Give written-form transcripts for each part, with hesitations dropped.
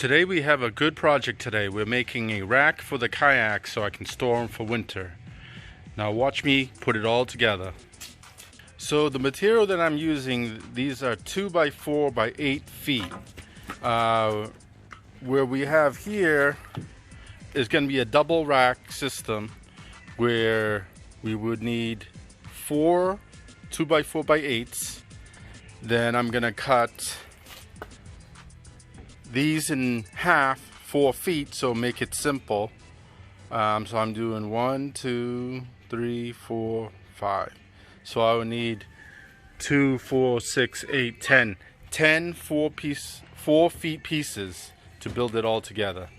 Today we have a good project today. We're making a rack for the kayak so I can store them for winter. Now watch me put it all together. So the material that I'm using, these are 2 by 4 by 8 feet. Where we have here is going to be a double rack system where we would need 4 2 by 4 by 8s. Then I'm going to cut these in half, 4 feet, so make it simple. So I'm doing 1, 2, 3, 4, 5. So I would need 2, 4, 6, 8, 10 4 feet pieces to build it all together.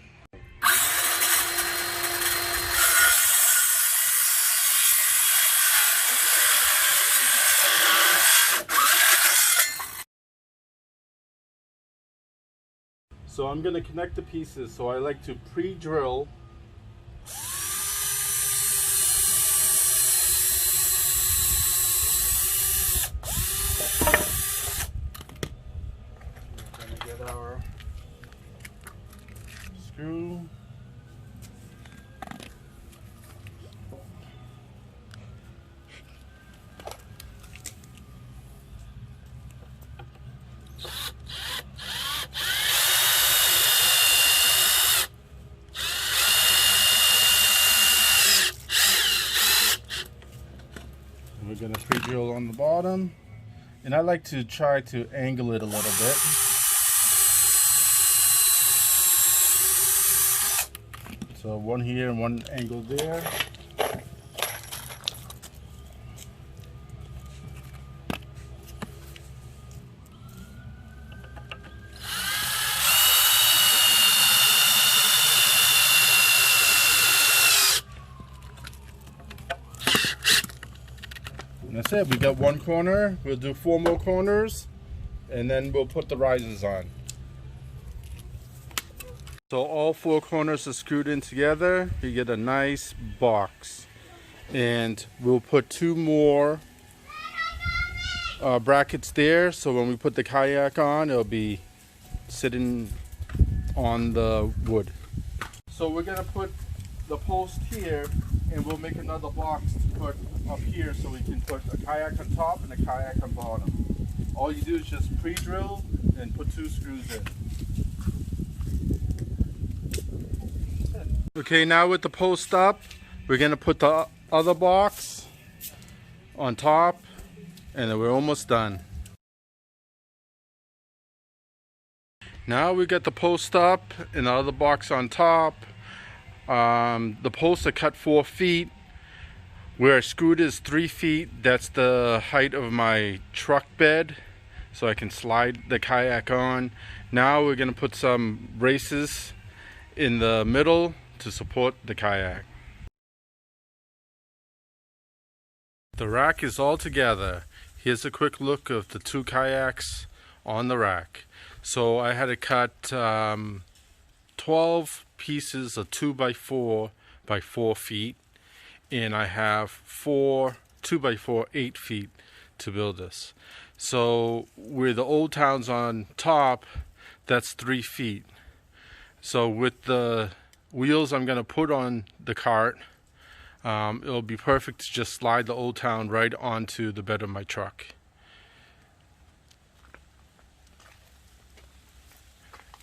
So I'm going to connect the pieces, so I like to pre-drill. We're going to get our screw. We're going to pre-drill on the bottom, and I like to try to angle it a little bit. So one here and one angle there. And that's it. We got one corner. We'll do 4 more corners, and then we'll put the risers on. So all 4 corners are screwed in together. You get a nice box, and we'll put 2 more brackets there. So when we put the kayak on, it'll be sitting on the wood. So we're gonna put the post here, and we'll make another box to put up here so we can put a kayak on top and a kayak on bottom. All you do is just pre-drill and put 2 screws in. Okay, now with the post up, we're going to put the other box on top, and then we're almost done. Now we got the post up and the other box on top. The posts are cut 4 feet. Where I screwed is 3 feet. That's the height of my truck bed, so I can slide the kayak on. Now we're going to put some braces in the middle to support the kayak. The rack is all together. Here's a quick look of the 2 kayaks on the rack. So I had to cut 12 pieces of 2 by 4 by 4 feet, and I have 4 2 by 4 8 feet to build this. So where the old town's on top, that's 3 feet. So with the wheels I'm going to put on the cart, it'll be perfect to just slide the old town right onto the bed of my truck.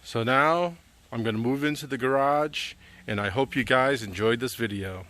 So now I'm going to move into the garage, and I hope you guys enjoyed this video.